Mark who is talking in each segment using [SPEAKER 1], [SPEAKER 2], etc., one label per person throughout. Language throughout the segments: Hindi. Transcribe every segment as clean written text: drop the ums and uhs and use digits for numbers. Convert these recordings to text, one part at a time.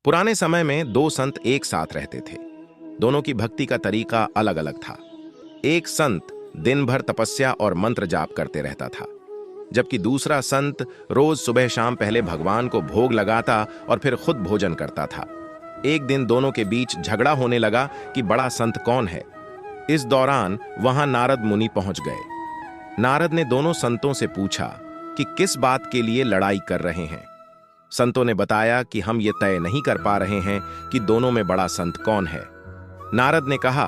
[SPEAKER 1] पुराने समय में दो संत एक साथ रहते थे। दोनों की भक्ति का तरीका अलग अलग था। एक संत दिन भर तपस्या और मंत्र जाप करते रहता था, जबकि दूसरा संत रोज सुबह शाम पहले भगवान को भोग लगाता और फिर खुद भोजन करता था। एक दिन दोनों के बीच झगड़ा होने लगा कि बड़ा संत कौन है। इस दौरान वहां नारद मुनि पहुंच गए। नारद ने दोनों संतों से पूछा कि किस बात के लिए लड़ाई कर रहे हैं। संतों ने बताया कि हम ये तय नहीं कर पा रहे हैं कि दोनों में बड़ा संत कौन है। नारद ने कहा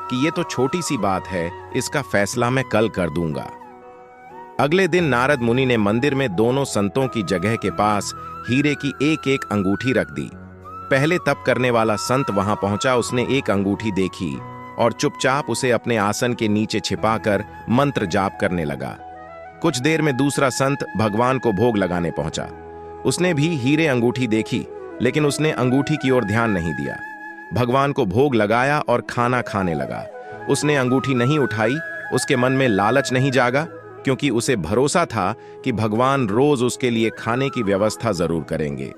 [SPEAKER 1] कि ये तो छोटी सी बात है, इसका फैसला मैं कल कर दूंगा। अगले दिन नारद मुनि ने मंदिर में दोनों संतों की जगह के पास हीरे की एक एक अंगूठी रख दी। पहले तप करने वाला संत वहां पहुंचा। उसने एक अंगूठी देखी और चुपचाप उसे अपने आसन के नीचे छिपाकर मंत्र जाप करने लगा। कुछ देर में दूसरा संत भगवान को भोग लगाने पहुंचा। उसने भी हीरे अंगूठी देखी, लेकिन उसने अंगूठी की ओर ध्यान नहीं दिया। भगवान को भोग लगाया और खाना खाने लगा। उसने अंगूठी नहीं उठाई। उसके मन में लालच नहीं जागा, क्योंकि उसे भरोसा था कि भगवान रोज उसके लिए खाने की व्यवस्था जरूर करेंगे।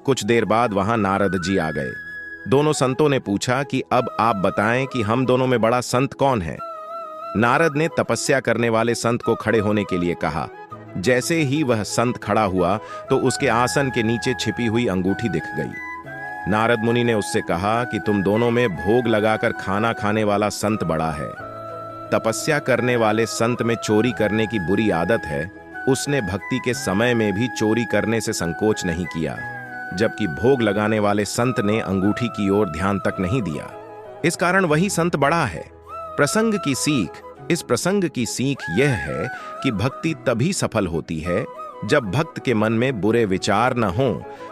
[SPEAKER 1] कुछ देर बाद वहां नारद जी आ गए। दोनों संतों ने पूछा कि अब आप बताएं कि हम दोनों में बड़ा संत कौन है। नारद ने तपस्या करने वाले संत को खड़े होने के लिए कहा। जैसे ही वह संत खड़ा हुआ तो उसके आसन के नीचे छिपी हुई अंगूठी दिख गई। नारद मुनि ने उससे कहा कि तुम दोनों में भोग लगाकर खाना खाने वाला संत बड़ा है। तपस्या करने वाले संत में चोरी करने की बुरी आदत है। उसने भक्ति के समय में भी चोरी करने से संकोच नहीं किया, जबकि भोग लगाने वाले संत ने अंगूठी की ओर ध्यान तक नहीं दिया। इस कारण वही संत बड़ा है। इस प्रसंग की सीख यह है कि भक्ति तभी सफल होती है जब भक्त के मन में बुरे विचार न हो,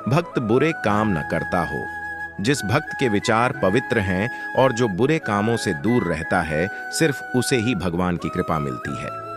[SPEAKER 1] भक्त बुरे काम न करता हो। जिस भक्त के विचार पवित्र हैं और जो बुरे कामों से दूर रहता है, सिर्फ उसे ही भगवान की कृपा मिलती है।